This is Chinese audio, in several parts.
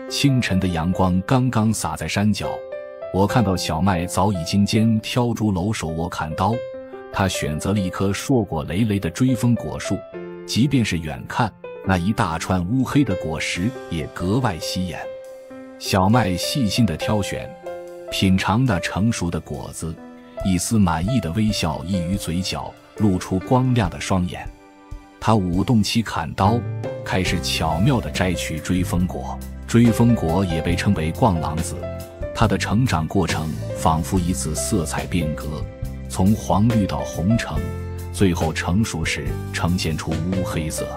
清晨的阳光刚刚洒在山脚，我看到小麦早已筋间挑出楼手握砍刀，他选择了一棵硕果累累的追风果树，即便是远看，那一大串乌黑的果实也格外吸眼。小麦细心地挑选，品尝那成熟的果子，一丝满意的微笑溢于嘴角，露出光亮的双眼。他舞动起砍刀，开始巧妙地摘取追风果。追风果也被称为逛廊子，它的成长过程仿佛一次色彩变革，从黄绿到红橙，最后成熟时呈现出乌黑色。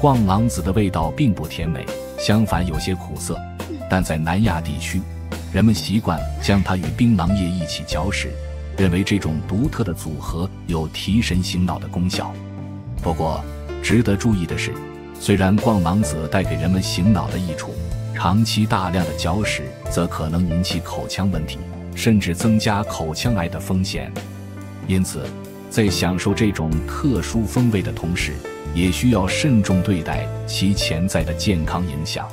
逛廊子的味道并不甜美，相反有些苦涩，但在南亚地区，人们习惯将它与槟榔叶一起嚼食，认为这种独特的组合有提神醒脑的功效。不过值得注意的是，虽然逛廊子带给人们醒脑的益处，长期大量的嚼食则可能引起口腔问题，甚至增加口腔癌的风险。因此，在享受这种特殊风味的同时，也需要慎重对待其潜在的健康影响。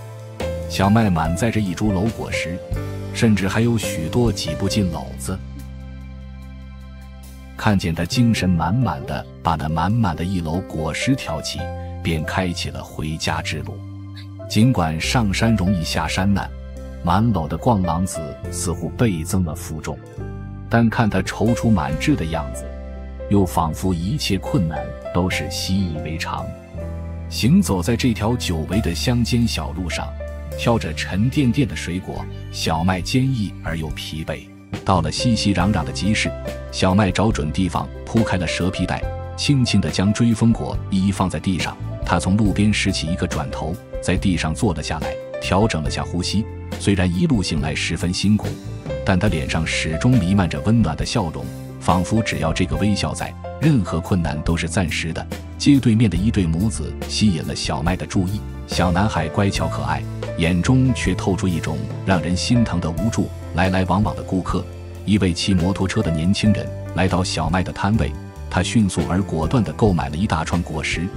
小麦满载着一株篓果实，甚至还有许多挤不进篓子。看见他精神满满的把那满满的一篓果实挑起，便开启了回家之路。尽管上山容易下山难，满篓的逛廊子似乎倍增了负重，但看他踌躇满志的样子，又仿佛一切困难都是习以为常。行走在这条久违的乡间小路上，挑着沉甸甸的水果，小麦坚毅而又疲惫。到了熙熙攘攘的集市，小麦找准地方铺开了蛇皮袋，轻轻地将追风果一一放在地上。他从路边拾起一个转头，在地上坐了下来，调整了下呼吸。虽然一路行来十分辛苦，但他脸上始终弥漫着温暖的笑容，仿佛只要这个微笑在，任何困难都是暂时的。街对面的一对母子吸引了小麦的注意，小男孩乖巧可爱，眼中却透出一种让人心疼的无助。来来往往的顾客，一位骑摩托车的年轻人来到小麦的摊位，他迅速而果断地购买了一大串果实。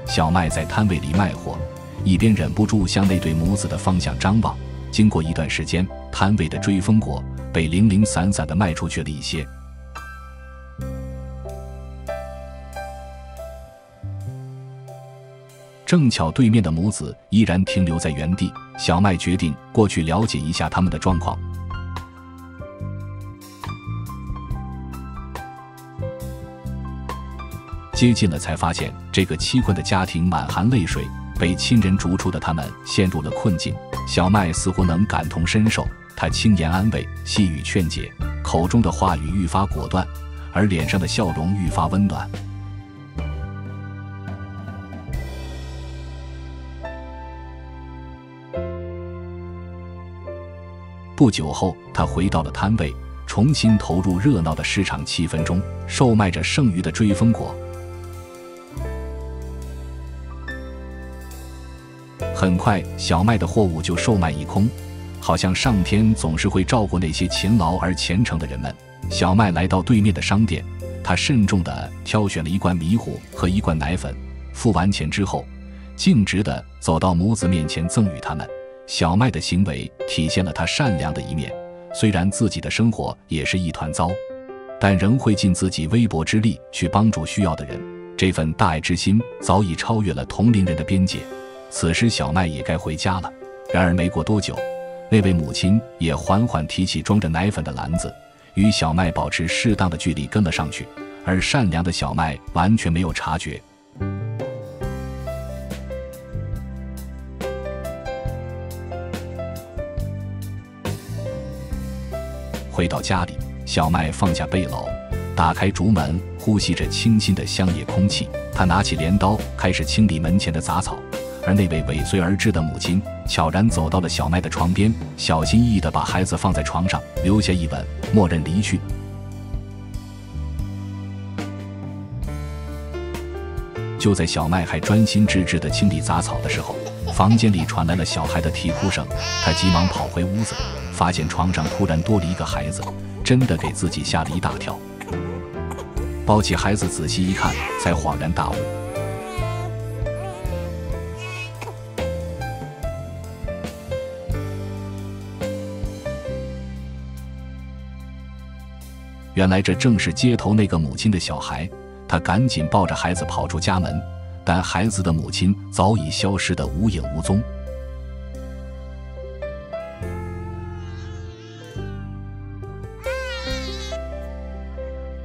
小麦在摊位里卖货，一边忍不住向那对母子的方向张望。经过一段时间，摊位的追风果被零零散散地卖出去了一些。正巧对面的母子依然停留在原地，小麦决定过去了解一下他们的状况。接近了才发现，这个凄困的家庭满含泪水，被亲人逐出的他们陷入了困境。小麦似乎能感同身受，他轻言安慰，细语劝解，口中的话语愈发果断，而脸上的笑容愈发温暖。不久后，他回到了摊位，重新投入热闹的市场气氛中，售卖着剩余的追风果。很快，小麦的货物就售卖一空，好像上天总是会照顾那些勤劳而虔诚的人们。小麦来到对面的商店，他慎重地挑选了一罐迷糊和一罐奶粉，付完钱之后，径直地走到母子面前赠予他们。小麦的行为体现了他善良的一面，虽然自己的生活也是一团糟，但仍会尽自己微薄之力去帮助需要的人。这份大爱之心早已超越了同龄人的边界。此时小麦也该回家了，然而没过多久，那位母亲也缓缓提起装着奶粉的篮子，与小麦保持适当的距离跟了上去，而善良的小麦完全没有察觉。回到家里，小麦放下背篓，打开竹门，呼吸着清新的乡野空气。他拿起镰刀，开始清理门前的杂草。而那位尾随而至的母亲悄然走到了小麦的床边，小心翼翼地把孩子放在床上，留下一吻，默认离去。就在小麦还专心致志地清理杂草的时候，房间里传来了小孩的啼哭声。他急忙跑回屋子，发现床上突然多了一个孩子，真的给自己吓了一大跳。抱起孩子仔细一看，才恍然大悟，原来这正是街头那个母亲的小孩，他赶紧抱着孩子跑出家门，但孩子的母亲早已消失得无影无踪。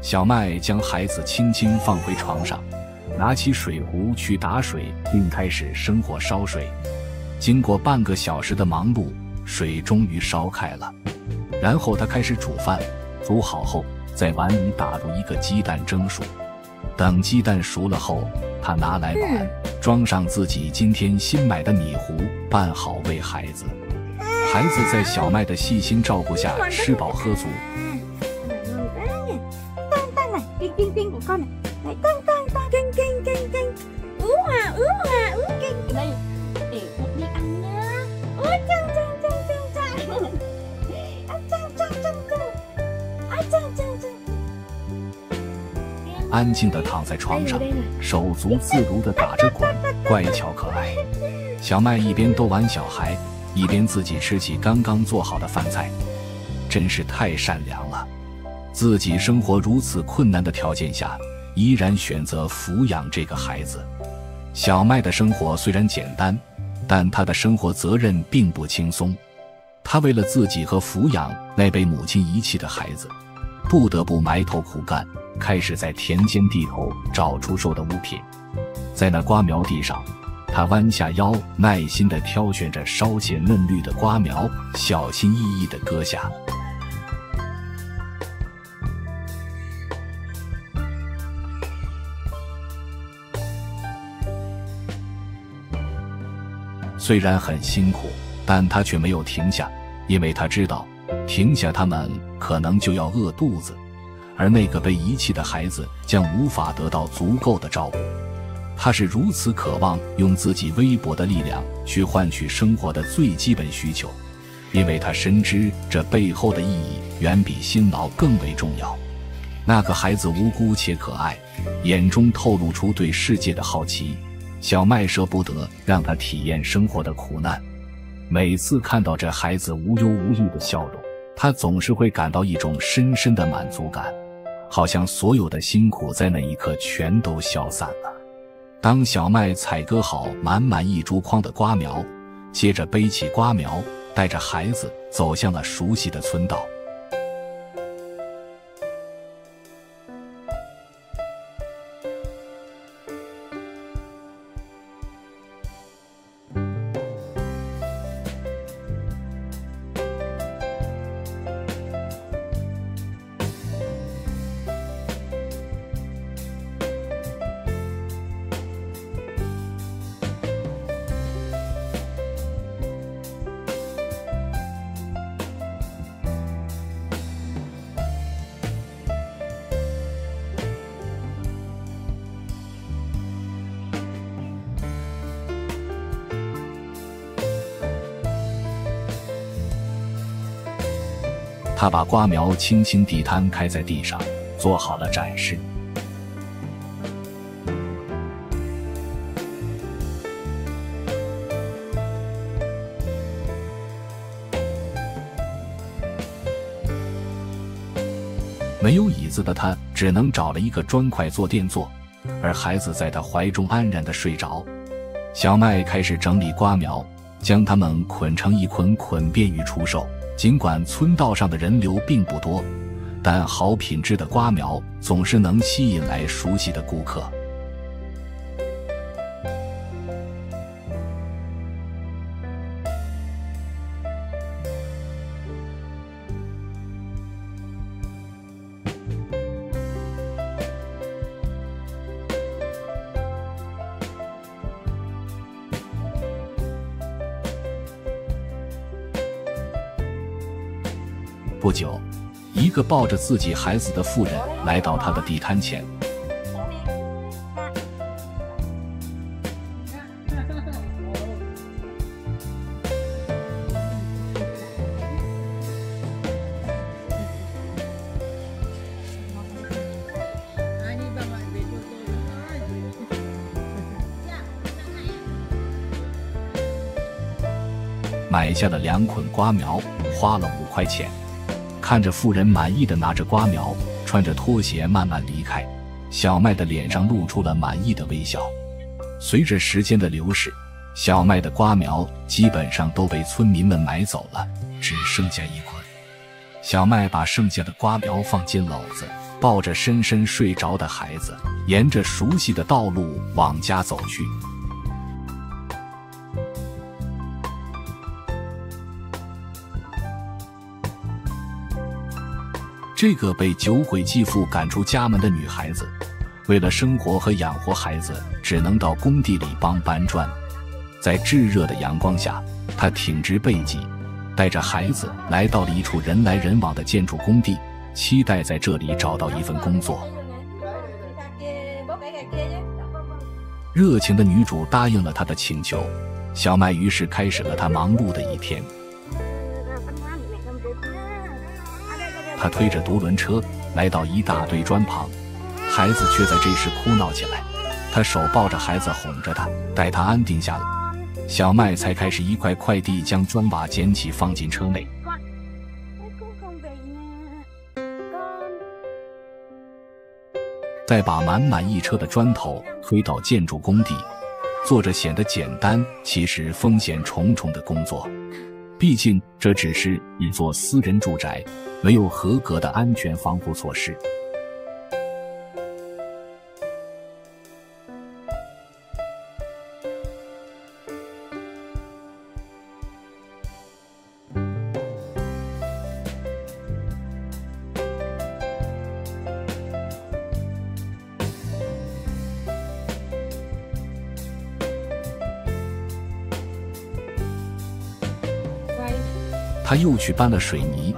小麦将孩子轻轻放回床上，拿起水壶去打水，并开始生火烧水。经过半个小时的忙碌，水终于烧开了。然后他开始煮饭，煮好后在碗里打入一个鸡蛋蒸熟。等鸡蛋熟了后，他拿来碗，装上自己今天新买的米糊，拌好喂孩子。孩子在小麦的细心照顾下吃饱喝足。Kinh kinh của con này, này kinh kinh kinh kinh, hòa kinh đây để con đi ăn nhá. Ôi chăng chăng chăng chăng chăng, chăng chăng chăng chăng, chăng chăng chăng。安静地躺在床上，手足自如地打着滚，乖巧可爱。小麦一边逗玩小孩，一边自己吃起刚刚做好的饭菜，真是太善良了。自己生活如此困难的条件下，依然选择抚养这个孩子。小麦的生活虽然简单，但他的生活责任并不轻松。他为了自己和抚养那被母亲遗弃的孩子，不得不埋头苦干，开始在田间地头找出售的物品。在那瓜苗地上，他弯下腰，耐心地挑选着稍显嫩绿的瓜苗，小心翼翼地割下。虽然很辛苦，但他却没有停下，因为他知道，停下他们可能就要饿肚子，而那个被遗弃的孩子将无法得到足够的照顾。他是如此渴望用自己微薄的力量去换取生活的最基本需求，因为他深知这背后的意义远比辛劳更为重要。那个孩子无辜且可爱，眼中透露出对世界的好奇。小麦舍不得让他体验生活的苦难，每次看到这孩子无忧无虑的笑容，他总是会感到一种深深的满足感，好像所有的辛苦在那一刻全都消散了。当小麦采割好满满一竹筐的瓜苗，接着背起瓜苗，带着孩子走向了熟悉的村道。他把瓜苗轻轻地摊开在地上，做好了展示。没有椅子的他只能找了一个砖块做垫座，而孩子在他怀中安然地睡着。小麦开始整理瓜苗，将它们捆成一捆捆，便于出售。尽管村道上的人流并不多，但好品质的瓜苗总是能吸引来熟悉的顾客。不久，一个抱着自己孩子的妇人来到他的地摊前。买下了2捆瓜苗，花了5块钱。看着妇人满意的拿着瓜苗穿着拖鞋慢慢离开，小麦的脸上露出了满意的微笑。随着时间的流逝，小麦的瓜苗基本上都被村民们买走了，只剩下一捆。小麦把剩下的瓜苗放进篓子，抱着深深睡着的孩子，沿着熟悉的道路往家走去。这个被酒鬼继父赶出家门的女孩子，为了生活和养活孩子，只能到工地里帮搬砖。在炙热的阳光下，她挺直背脊，带着孩子来到了一处人来人往的建筑工地，期待在这里找到一份工作。热情的女主答应了她的请求，小麦于是开始了她忙碌的一天。他推着独轮车来到一大堆砖旁，孩子却在这时哭闹起来。他手抱着孩子哄着他，待他安定下来，小麦才开始一块块地将砖瓦捡起放进车内。再把满满一车的砖头推到建筑工地，做着显得简单其实风险重重的工作。毕竟这只是一座私人住宅，没有合格的安全防护措施。他又去搬了水泥，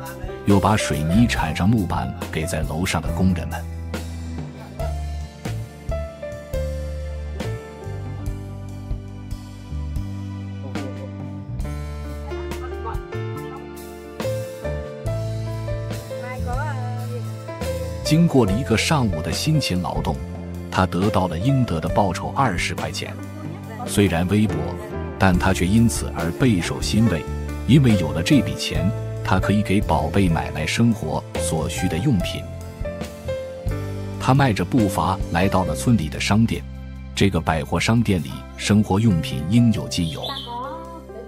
又把水泥铲上木板给在楼上的工人们。经过了一个上午的辛勤劳动，他得到了应得的报酬20块钱。虽然微薄，但他却因此而备受欣慰。因为有了这笔钱，他可以给宝贝买来生活所需的用品。他迈着步伐来到了村里的商店，这个百货商店里生活用品应有尽有。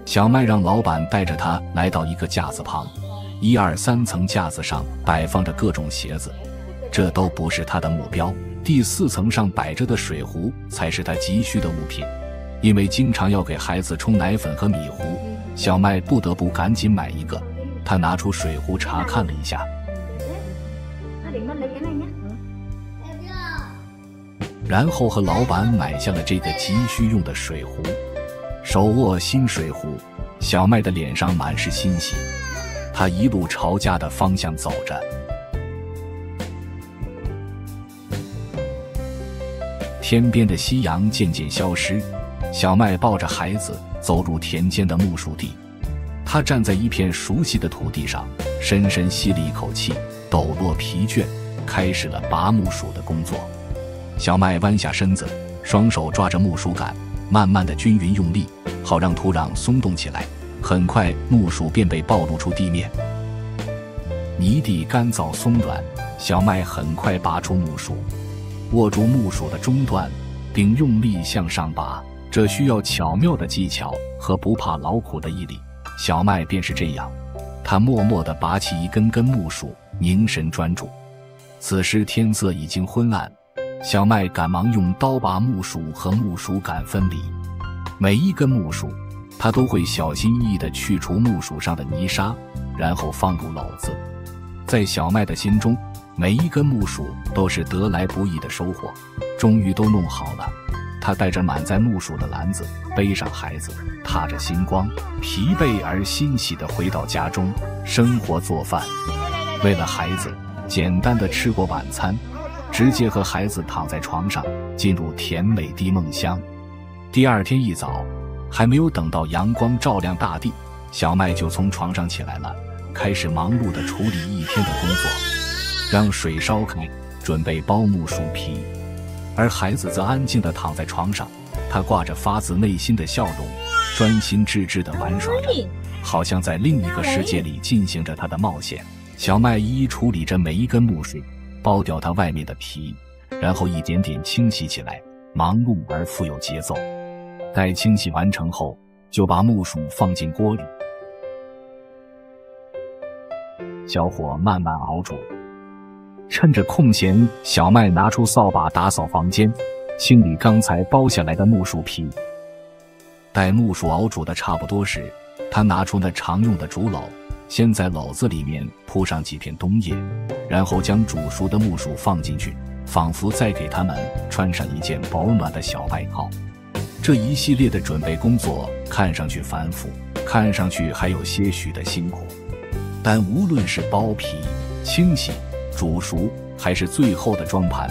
小麦让老板带着他来到一个架子旁，1、2、3层架子上摆放着各种鞋子，这都不是他的目标。第4层上摆着的水壶才是他急需的物品。因为经常要给孩子冲奶粉和米糊，小麦不得不赶紧买一个。他拿出水壶查看了一下，然后和老板买下了这个急需用的水壶。手握新水壶，小麦的脸上满是欣喜。他一路朝家的方向走着。天边的夕阳渐渐消失，小麦抱着孩子走入田间的木薯地。他站在一片熟悉的土地上，深深吸了一口气，抖落疲倦，开始了拔木薯的工作。小麦弯下身子，双手抓着木薯杆，慢慢的均匀用力，好让土壤松动起来。很快木薯便被暴露出地面，泥地干燥松软，小麦很快拔出木薯，握住木薯的中段，并用力向上拔。这需要巧妙的技巧和不怕劳苦的毅力。小麦便是这样，他默默地拔起一根根木薯，凝神专注。此时天色已经昏暗，小麦赶忙用刀把木薯和木薯杆分离。每一根木薯，他都会小心翼翼地去除木薯上的泥沙，然后放入篓子。在小麦的心中，每一根木薯都是得来不易的收获。终于都弄好了，他带着满载木薯的篮子，背上孩子，踏着星光，疲惫而欣喜地回到家中，生火做饭。为了孩子，简单地吃过晚餐，直接和孩子躺在床上，进入甜美的梦乡。第二天一早，还没有等到阳光照亮大地，小麦就从床上起来了，开始忙碌地处理一天的工作。让水烧开，准备剥木薯皮，而孩子则安静地躺在床上，他挂着发自内心的笑容，专心致志地玩耍着，好像在另一个世界里进行着他的冒险。小麦一一处理着每一根木薯，剥掉它外面的皮，然后一点点清洗起来，忙碌而富有节奏。待清洗完成后，就把木薯放进锅里，小火慢慢熬煮。趁着空闲，小麦拿出扫把打扫房间，清理刚才剥下来的木薯皮。待木薯熬煮的差不多时，他拿出那常用的竹篓，先在篓子里面铺上几片冬叶，然后将煮熟的木薯放进去，仿佛再给它们穿上一件保暖的小外套。这一系列的准备工作看上去繁复，看上去还有些许的辛苦，但无论是剥皮、清洗、煮熟，还是最后的装盘，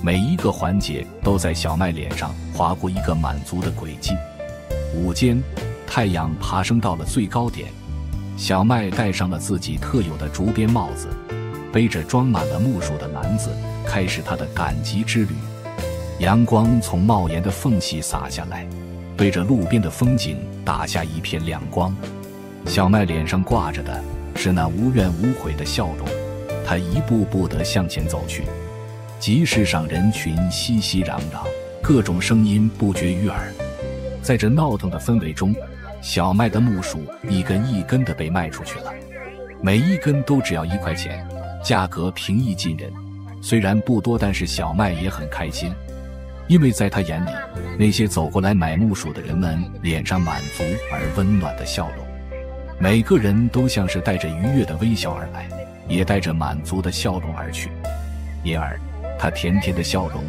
每一个环节都在小麦脸上划过一个满足的轨迹。午间，太阳爬升到了最高点，小麦戴上了自己特有的竹编帽子，背着装满了木薯的篮子，开始他的赶集之旅。阳光从帽檐的缝隙洒下来，对着路边的风景打下一片亮光。小麦脸上挂着的是那无怨无悔的笑容，他一步步地向前走去。集市上人群熙熙攘攘，各种声音不绝于耳。在这闹腾的氛围中，小麦的木薯一根一根地被卖出去了，每一根都只要1块钱，价格平易近人。虽然不多，但是小麦也很开心，因为在他眼里，那些走过来买木薯的人们脸上满足而温暖的笑容，每个人都像是带着愉悦的微笑而来，也带着满足的笑容而去。因而他甜甜的笑容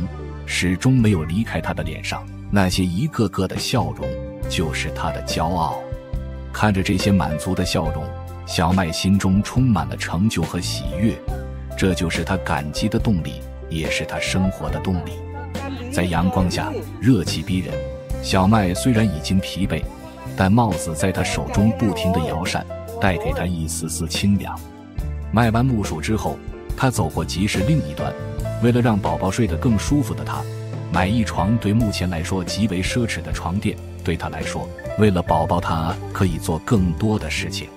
始终没有离开他的脸上，那些一个个的笑容就是他的骄傲。看着这些满足的笑容，小麦心中充满了成就和喜悦，这就是他赶集的动力，也是他生活的动力。在阳光下热气逼人，小麦虽然已经疲惫，但帽子在他手中不停地摇扇，带给他一丝丝清凉。卖完木薯之后，他走过集市另一端，为了让宝宝睡得更舒服的他，买一床对目前来说极为奢侈的床垫。对他来说，为了宝宝，他可以做更多的事情。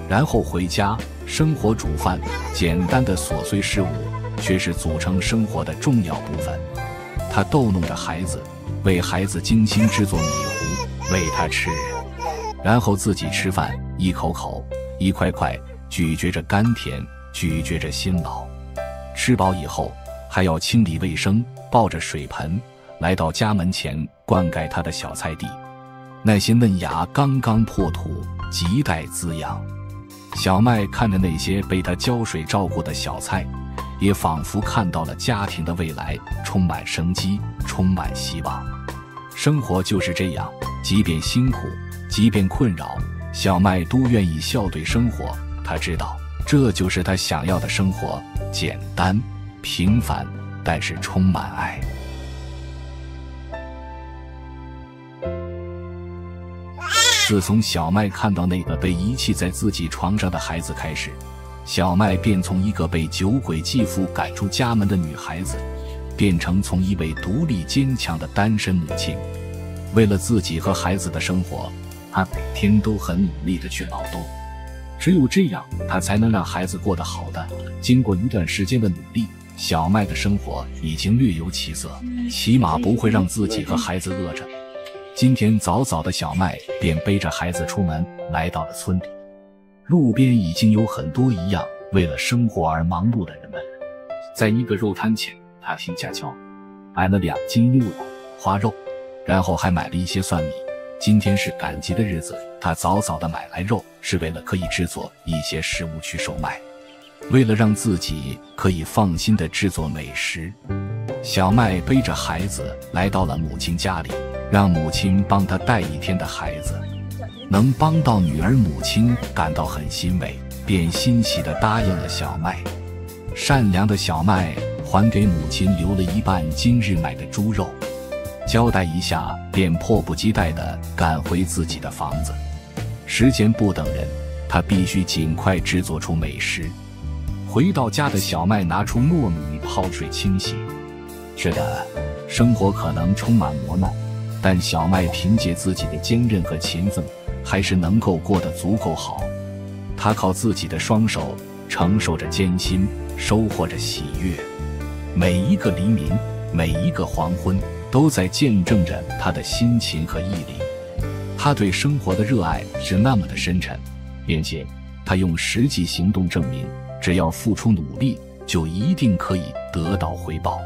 然后回家生火煮饭，简单的琐碎事物却是组成生活的重要部分。他逗弄着孩子，为孩子精心制作米糊喂他吃，然后自己吃饭，一口口一块块咀嚼着甘甜，咀嚼着辛劳。吃饱以后还要清理卫生，抱着水盆来到家门前灌溉他的小菜地，那些嫩芽刚刚破土，亟待滋养。小麦看着那些被他浇水照顾的小菜，也仿佛看到了家庭的未来，充满生机，充满希望。生活就是这样，即便辛苦，即便困扰，小麦都愿意笑对生活。他知道，这就是他想要的生活，简单平凡，但是充满爱。自从小麦看到那个被遗弃在自己床上的孩子开始，小麦便从一个被酒鬼继父赶出家门的女孩子，变成从一位独立坚强的单身母亲。为了自己和孩子的生活，她每天都很努力地去劳动，只有这样，她才能让孩子过得好的。经过一段时间的努力，小麦的生活已经略有起色，起码不会让自己和孩子饿着。今天早早的，小麦便背着孩子出门，来到了村里。路边已经有很多一样为了生活而忙碌的人们。在一个肉摊前，他停下脚，买了2斤牛肉、花肉，然后还买了一些蒜米。今天是赶集的日子，他早早的买来肉，是为了可以制作一些食物去售卖。为了让自己可以放心地制作美食，小麦背着孩子来到了母亲家里，让母亲帮他带1天的孩子。能帮到女儿，母亲感到很欣慰，便欣喜地答应了小麦。善良的小麦还给母亲留了1半今日买的猪肉，交代一下，便迫不及待地赶回自己的房子。时间不等人，他必须尽快制作出美食。回到家的小麦拿出糯米泡水清洗。是的，生活可能充满磨难，但小麦凭借自己的坚韧和勤奋，还是能够过得足够好。他靠自己的双手承受着艰辛，收获着喜悦。每一个黎明，每一个黄昏，都在见证着他的辛勤和毅力。他对生活的热爱是那么的深沉，并且他用实际行动证明，只要付出努力，就一定可以得到回报。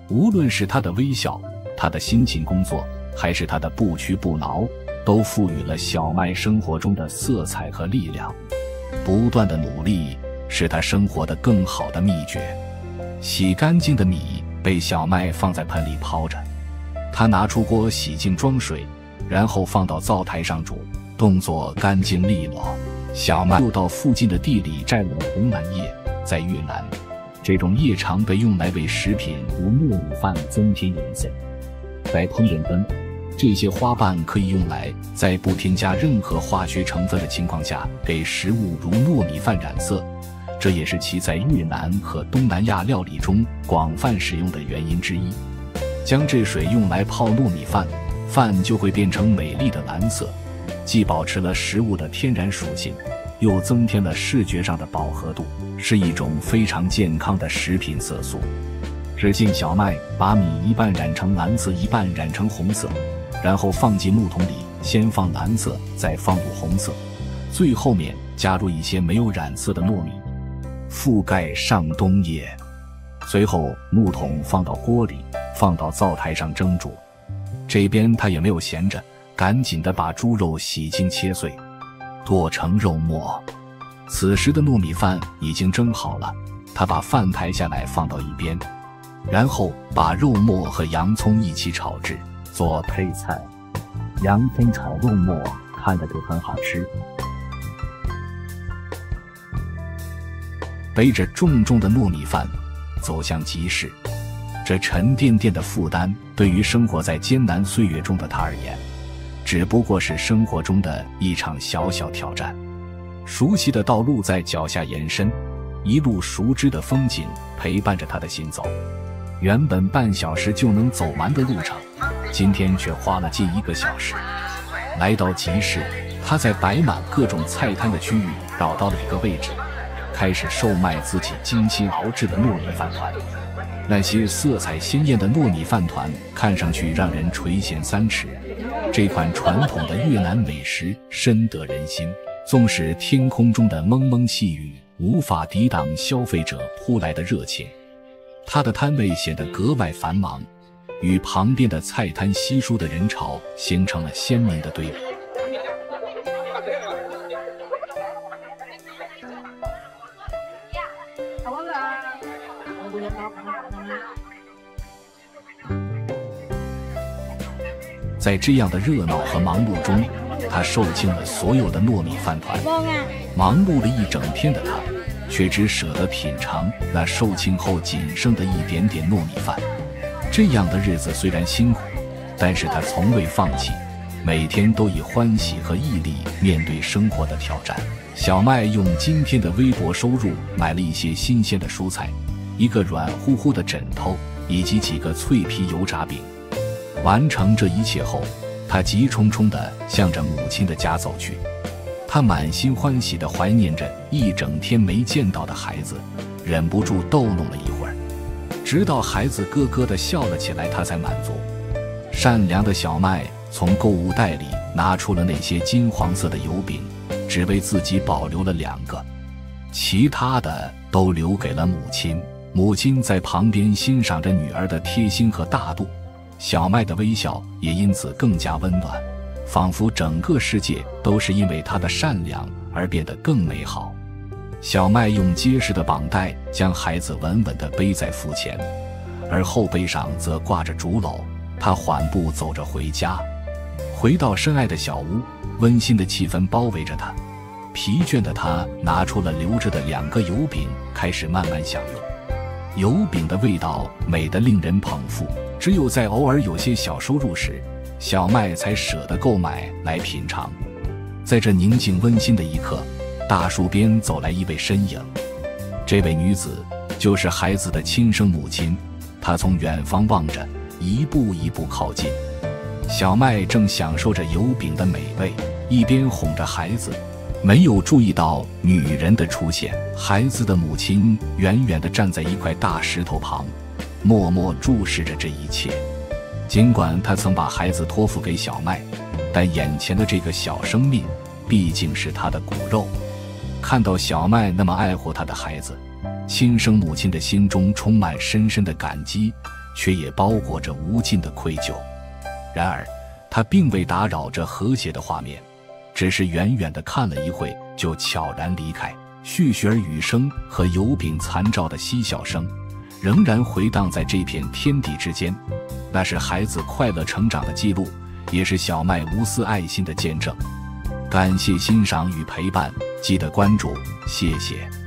无论是他的微笑，他的辛勤工作，还是他的不屈不挠，都赋予了小麦生活中的色彩和力量。不断的努力是他生活的更好的秘诀。洗干净的米被小麦放在盆里泡着，他拿出锅洗净装水，然后放到灶台上煮，动作干净利落。小麦又到附近的地里摘了红蓝叶，在越南，这种叶常被用来为食品如糯米饭增添颜色。在烹饪中，这些花瓣可以用来在不添加任何化学成分的情况下给食物如糯米饭染色，这也是其在越南和东南亚料理中广泛使用的原因之一。将这水用来泡糯米饭，饭就会变成美丽的蓝色，既保持了食物的天然属性，又增添了视觉上的饱和度，是一种非常健康的食品色素。只见小麦把米一半染成蓝色，一半染成红色，然后放进木桶里，先放蓝色，再放入红色，最后面加入一些没有染色的糯米，覆盖上冬叶。随后木桶放到锅里，放到灶台上蒸煮。这边他也没有闲着，赶紧地把猪肉洗净切碎，剁成肉末。此时的糯米饭已经蒸好了，他把饭抬下来放到一边，然后把肉末和洋葱一起炒制做配菜。洋葱炒肉末看着就很好吃。背着重重的糯米饭走向集市，这沉甸甸的负担对于生活在艰难岁月中的他而言，只不过是生活中的一场小小挑战。熟悉的道路在脚下延伸，一路熟知的风景陪伴着他的行走。原本半小时就能走完的路程，今天却花了近1个小时。来到集市，他在摆满各种菜摊的区域找到了一个位置，开始售卖自己精心熬制的糯米饭团。那些色彩鲜艳的糯米饭团看上去让人垂涎3尺。这款传统的越南美食深得人心，纵使天空中的蒙蒙细雨无法抵挡消费者扑来的热情，他的摊位显得格外繁忙，与旁边的菜摊稀疏的人潮形成了鲜明的对比。在这样的热闹和忙碌中，他售罄了所有的糯米饭团。忙碌了一整天的他，却只舍得品尝那售罄后仅剩的一点点糯米饭。这样的日子虽然辛苦，但是他从未放弃，每天都以欢喜和毅力面对生活的挑战。小麦用今天的微薄收入买了一些新鲜的蔬菜，一个软乎乎的枕头，以及几个脆皮油炸饼。完成这一切后，他急冲冲地向着母亲的家走去。他满心欢喜地怀念着一整天没见到的孩子，忍不住逗弄了一会儿，直到孩子咯咯地笑了起来，他才满足。善良的小麦从购物袋里拿出了那些金黄色的油饼，只为自己保留了2个，其他的都留给了母亲。母亲在旁边欣赏着女儿的贴心和大度，小麦的微笑也因此更加温暖，仿佛整个世界都是因为他的善良而变得更美好。小麦用结实的绑带将孩子稳稳地背在腹前，而后背上则挂着竹篓。他缓步走着回家，回到深爱的小屋，温馨的气氛包围着他。疲倦的他拿出了留着的2个油饼，开始慢慢享用。油饼的味道美得令人捧腹，只有在偶尔有些小收入时，小麦才舍得购买来品尝。在这宁静温馨的一刻，大树边走来一位身影，这位女子就是孩子的亲生母亲。她从远方望着，一步一步靠近。小麦正享受着油饼的美味，一边哄着孩子，没有注意到女人的出现。孩子的母亲远远地站在一块大石头旁，默默注视着这一切。尽管他曾把孩子托付给小麦，但眼前的这个小生命毕竟是他的骨肉。看到小麦那么爱护他的孩子，亲生母亲的心中充满深深的感激，却也包裹着无尽的愧疚。然而他并未打扰这和谐的画面，只是远远地看了一会，就悄然离开。絮絮儿语声和油饼残照的嬉笑声仍然回荡在这片天地之间，那是孩子快乐成长的记录，也是小麦无私爱心的见证。感谢欣赏与陪伴，记得关注，谢谢。